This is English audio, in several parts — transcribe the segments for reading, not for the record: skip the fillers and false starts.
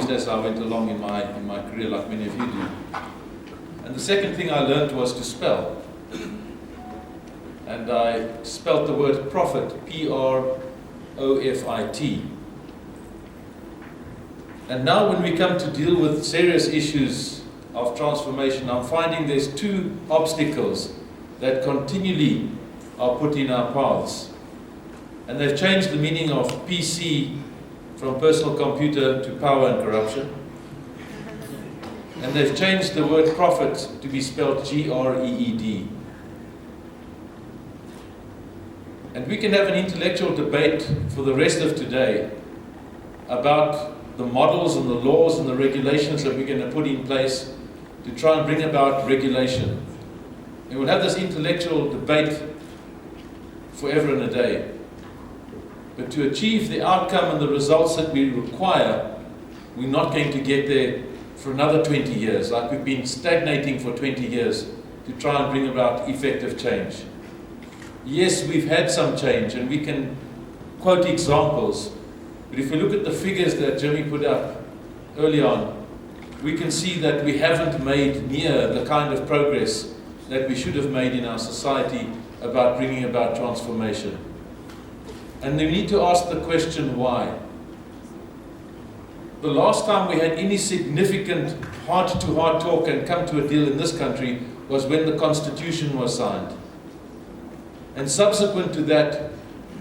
used as I went along in my career, like many of you do. And the second thing I learned was to spell. And I spelt the word profit, P-R-O-F-I-T. And now when we come to deal with serious issues of transformation, I'm finding there's two obstacles that continually are put in our paths. And they've changed the meaning of PC from personal computer to power and corruption. And they've changed the word profit to be spelled G-R-E-E-D. And we can have an intellectual debate for the rest of today about the models and the laws and the regulations that we're going to put in place to try and bring about regulation. And we'll have this intellectual debate forever and a day. But to achieve the outcome and the results that we require, we're not going to get there for another 20 years, like we've been stagnating for 20 years to try and bring about effective change. Yes, we've had some change, and we can quote examples, but if we look at the figures that Jimmy put up early on, we can see that we haven't made near the kind of progress that we should have made in our society about bringing about transformation. And we need to ask the question, why? The last time we had any significant heart-to-heart talk and come to a deal in this country was when the Constitution was signed. And subsequent to that,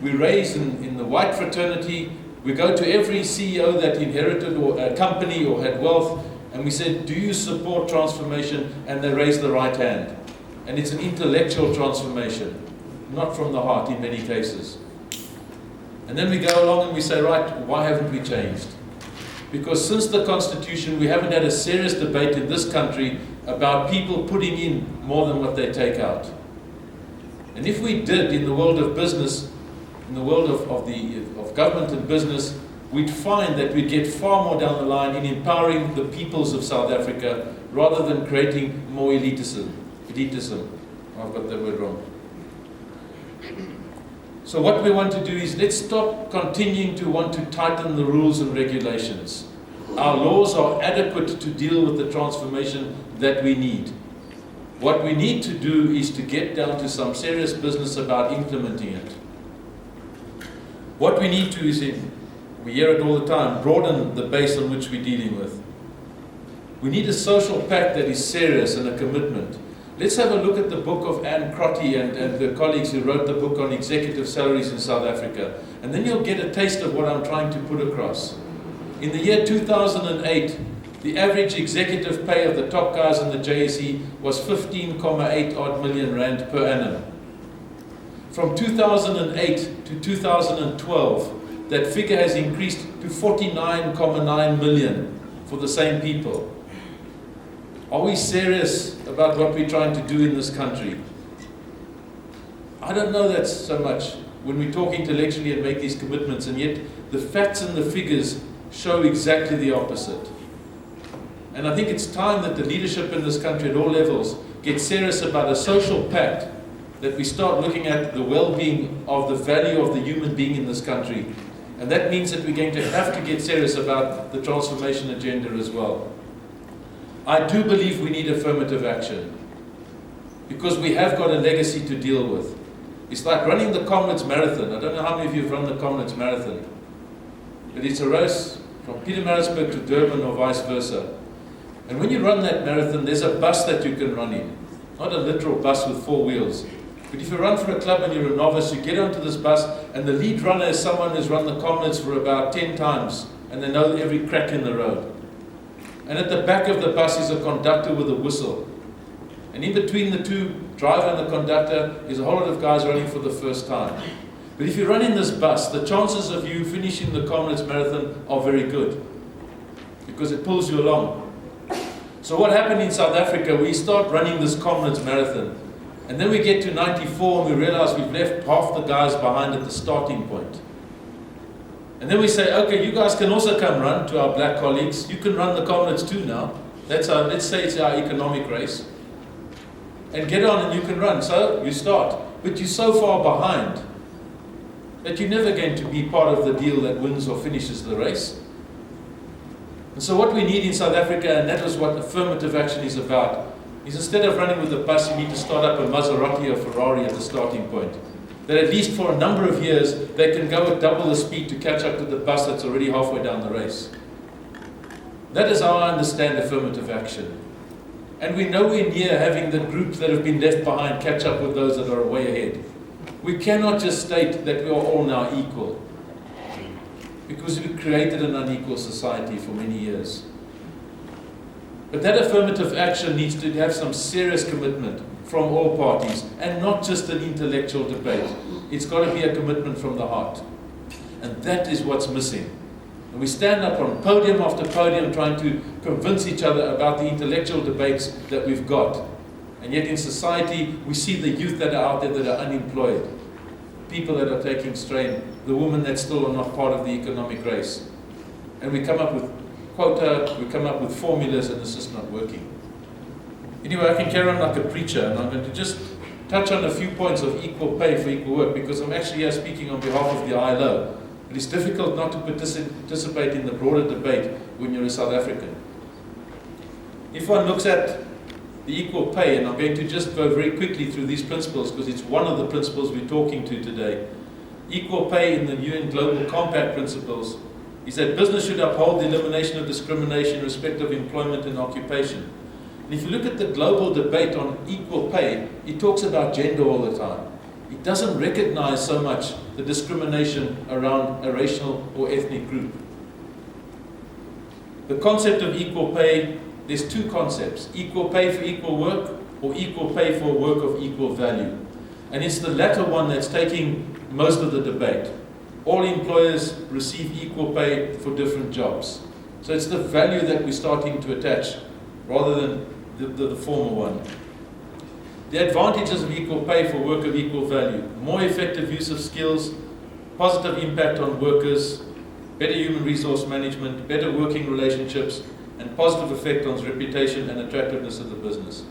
we raise in the white fraternity, we go to every CEO that inherited or a company or had wealth, and we said, do you support transformation? And they raise the right hand. And it's an intellectual transformation, not from the heart in many cases. And then we go along and we say, right, why haven't we changed? Because since the Constitution, we haven't had a serious debate in this country about people putting in more than what they take out. And if we did in the world of business, in the world of government and business, we'd find that we'd get far more down the line in empowering the peoples of South Africa rather than creating more elitism. I've got that word wrong. So what we want to do is, let's stop continuing to want to tighten the rules and regulations. Our laws are adequate to deal with the transformation that we need. What we need to do is to get down to some serious business about implementing it. What we need to is, we hear it all the time, broaden the base on which we're dealing with. We need a social pact that is serious and a commitment. Let's have a look at the book of Anne Crotty and the colleagues who wrote the book on executive salaries in South Africa. And then you'll get a taste of what I'm trying to put across. In the year 2008, the average executive pay of the top guys in the JSE was 15.8 odd million rand per annum. From 2008 to 2012, that figure has increased to 49.9 million for the same people. Are we serious about what we're trying to do in this country? I don't know that so much when we talk intellectually and make these commitments, and yet the facts and the figures show exactly the opposite. And I think it's time that the leadership in this country at all levels get serious about a social pact, that we start looking at the well-being of the value of the human being in this country. And that means that we're going to have to get serious about the transformation agenda as well. I do believe we need affirmative action, because we have got a legacy to deal with. It's like running the Comrades Marathon. I don't know how many of you have run the Comrades Marathon, but it's a race from Pietermaritzburg to Durban or vice versa. And when you run that marathon, there's a bus that you can run in. Not a literal bus with 4 wheels. But if you run for a club and you're a novice, you get onto this bus, and the lead runner is someone who's run the Comrades for about 10 times, and they know every crack in the road. And at the back of the bus is a conductor with a whistle. And in between the two, driver and the conductor, is a whole lot of guys running for the first time. But if you run in this bus, the chances of you finishing the Comrades Marathon are very good, because it pulls you along. So what happened in South Africa, we start running this Comrades Marathon, and then we get to 94 and we realize we've left half the guys behind at the starting point. And then we say, okay, you guys can also come run, to our black colleagues. You can run the Comrades too now. That's our, let's say it's our economic race. And get on and you can run. So you start. But you're so far behind that you're never going to be part of the deal that wins or finishes the race. And so what we need in South Africa, and that is what affirmative action is about, is instead of running with the bus, you need to start up a Maserati or Ferrari at the starting point. That at least for a number of years, they can go at double the speed to catch up to the bus that's already halfway down the race. That is how I understand affirmative action. And we're nowhere near having the groups that have been left behind catch up with those that are way ahead. We cannot just state that we are all now equal, because we created an unequal society for many years. But that affirmative action needs to have some serious commitment from all parties, and not just an intellectual debate. It's got to be a commitment from the heart. And that is what's missing. And we stand up on podium after podium trying to convince each other about the intellectual debates that we've got. And yet in society, we see the youth that are out there that are unemployed, people that are taking strain, the women that still are not part of the economic race. And we come up with quota, we come up with formulas, and it's just not working. Anyway, I can carry on like a preacher, and I'm going to just touch on a few points of equal pay for equal work, because I'm actually here speaking on behalf of the ILO. It is difficult not to participate in the broader debate when you're a South African. If one looks at the equal pay, and I'm going to just go very quickly through these principles because it's one of the principles we're talking to today. Equal pay in the UN Global Compact principles is that business should uphold the elimination of discrimination in respect of employment and occupation. And if you look at the global debate on equal pay, it talks about gender all the time. It doesn't recognize so much the discrimination around a racial or ethnic group. The concept of equal pay, there's two concepts: equal pay for equal work, or equal pay for work of equal value. And it's the latter one that's taking most of the debate. All employers receive equal pay for different jobs. So it's the value that we're starting to attach rather than the former one. The advantages of equal pay for work of equal value: more effective use of skills, positive impact on workers, better human resource management, better working relationships, and positive effect on reputation and attractiveness of the business.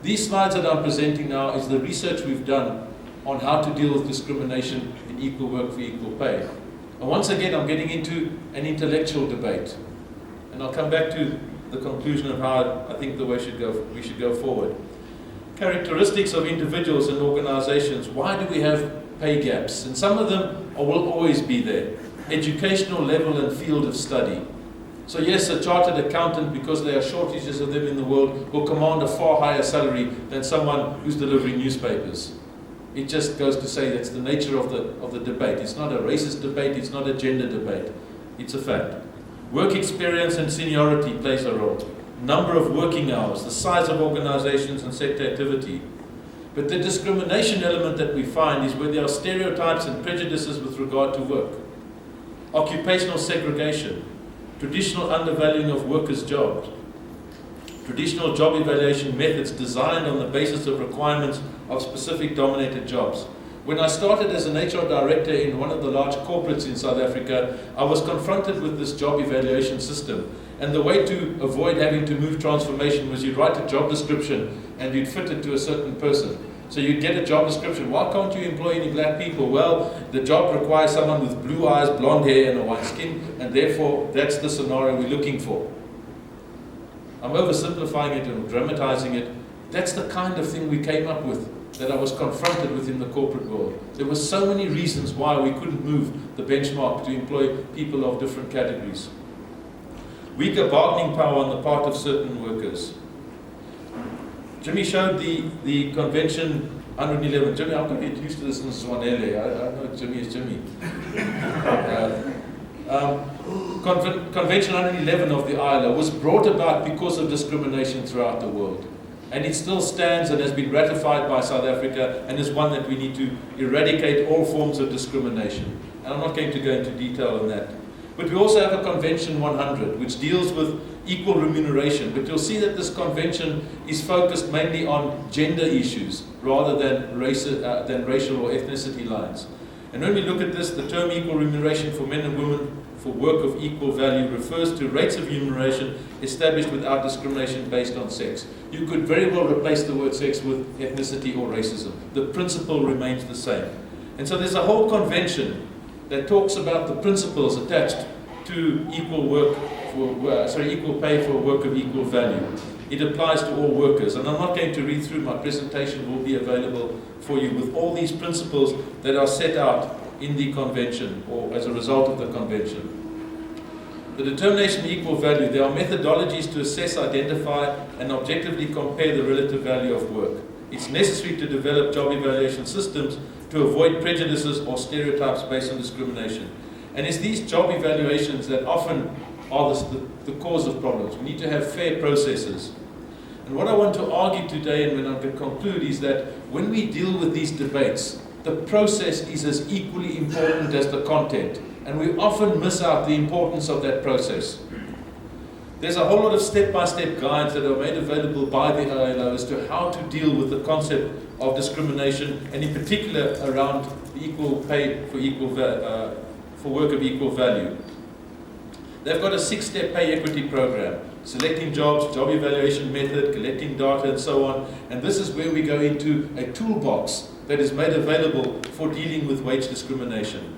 These slides that I'm presenting now is the research we've done on how to deal with discrimination in equal work for equal pay. And once again, I'm getting into an intellectual debate. And I'll come back to the conclusion of how I think we should go forward. Characteristics of individuals and organizations. Why do we have pay gaps? And some of them will always be there. Educational level and field of study. So yes, a chartered accountant, because there are shortages of them in the world, will command a far higher salary than someone who's delivering newspapers. It just goes to say that's the nature of the debate. It's not a racist debate, it's not a gender debate. It's a fact. Work experience and seniority plays a role. Number of working hours, the size of organizations and sector activity. But the discrimination element that we find is where there are stereotypes and prejudices with regard to work. Occupational segregation, traditional undervaluing of workers' jobs, traditional job evaluation methods designed on the basis of requirements of specific dominated jobs. When I started as an HR director in one of the large corporates in South Africa, I was confronted with this job evaluation system. And the way to avoid having to move transformation was you'd write a job description and you'd fit it to a certain person. So you'd get a job description. Why can't you employ any black people? Well, the job requires someone with blue eyes, blonde hair, and a white skin, and therefore that's the scenario we're looking for. I'm oversimplifying it and dramatizing it. That's the kind of thing we came up with, that I was confronted with in the corporate world. There were so many reasons why we couldn't move the benchmark to employ people of different categories. Weaker bargaining power on the part of certain workers. Jimmy showed the Convention 111. Jimmy, I'm going to get used to this in Swanele. I know Jimmy is Jimmy. Convention 111 of the ILO was brought about because of discrimination throughout the world. And it still stands and has been ratified by South Africa and is one that we need to eradicate all forms of discrimination. And I'm not going to go into detail on that. But we also have a Convention 100, which deals with equal remuneration. But you'll see that this convention is focused mainly on gender issues rather than racial or ethnicity lines. And when we look at this, the term equal remuneration for men and women for work of equal value refers to rates of remuneration established without discrimination based on sex. You could very well replace the word sex with ethnicity or racism. The principle remains the same. And so there's a whole convention that talks about the principles attached to equal work equal pay for work of equal value. It applies to all workers, and I'm not going to read through. My presentation will be available for you with all these principles that are set out in the convention or as a result of the convention. The determination of equal value. There are methodologies to assess, identify, and objectively compare the relative value of work. It's necessary to develop job evaluation systems to avoid prejudices or stereotypes based on discrimination. And it's these job evaluations that often are the cause of problems. We need to have fair processes. And what I want to argue today, and when I conclude, is that when we deal with these debates, the process is as equally important as the content. And we often miss out the importance of that process. There's a whole lot of step-by-step guides that are made available by the ILO as to how to deal with the concept of discrimination, and in particular around the equal pay for work of equal value. They've got a 6-step pay equity program: selecting jobs, job evaluation method, collecting data, and so on. And this is where we go into a toolbox that is made available for dealing with wage discrimination.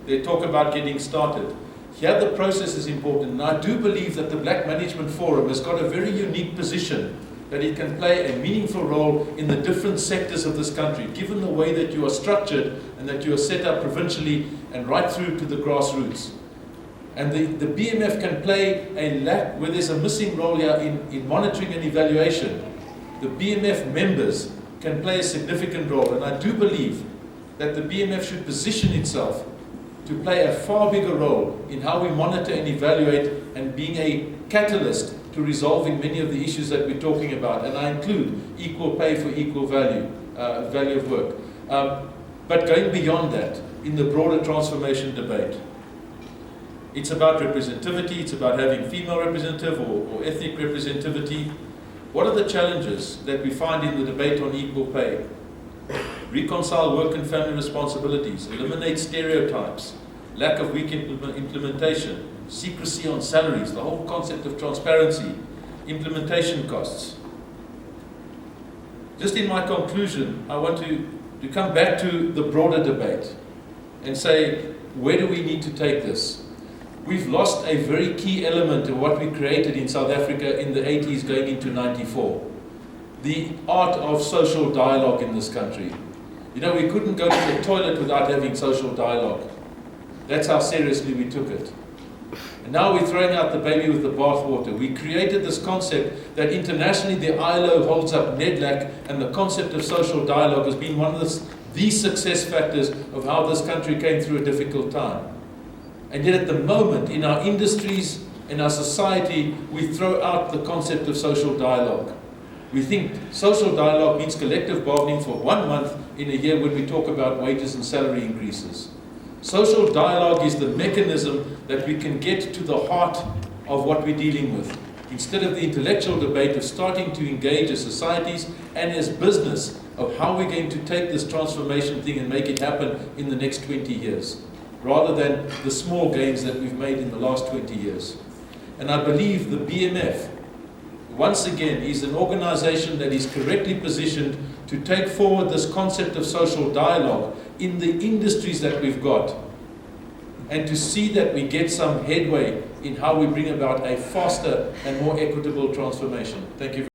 They talk about getting started. Here the process is important, and I do believe that the Black Management Forum has got a very unique position, that it can play a meaningful role in the different sectors of this country, given the way that you are structured and that you are set up provincially and right through to the grassroots. And the BMF can play where there's a missing role here in monitoring and evaluation. The BMF members can play a significant role, and I do believe that the BMF should position itself to play a far bigger role in how we monitor and evaluate and being a catalyst to resolving many of the issues that we're talking about. And I include equal pay for equal value, value of work. But going beyond that, in the broader transformation debate, it's about representativity, it's about having female representative or ethnic representativity. What are the challenges that we find in the debate on equal pay? Reconcile work and family responsibilities, eliminate stereotypes, lack of weak implementation, secrecy on salaries, the whole concept of transparency, implementation costs. Just in my conclusion, I want to come back to the broader debate and say, where do we need to take this? We've lost a very key element of what we created in South Africa in the 80s going into 94. The art of social dialogue in this country. You know, we couldn't go to the toilet without having social dialogue. That's how seriously we took it. And now we're throwing out the baby with the bathwater. We created this concept that internationally the ILO holds up NEDLAC, and the concept of social dialogue has been one of the success factors of how this country came through a difficult time. And yet at the moment, in our industries, in our society, we throw out the concept of social dialogue. We think social dialogue means collective bargaining for 1 month in a year when we talk about wages and salary increases. Social dialogue is the mechanism that we can get to the heart of what we're dealing with. Instead of the intellectual debate of starting to engage as societies and as business of how we're going to take this transformation thing and make it happen in the next 20 years, rather than the small gains that we've made in the last 20 years. And I believe the BMF, once again, is an organization that is correctly positioned to take forward this concept of social dialogue in the industries that we've got, and to see that we get some headway in how we bring about a faster and more equitable transformation. Thank you.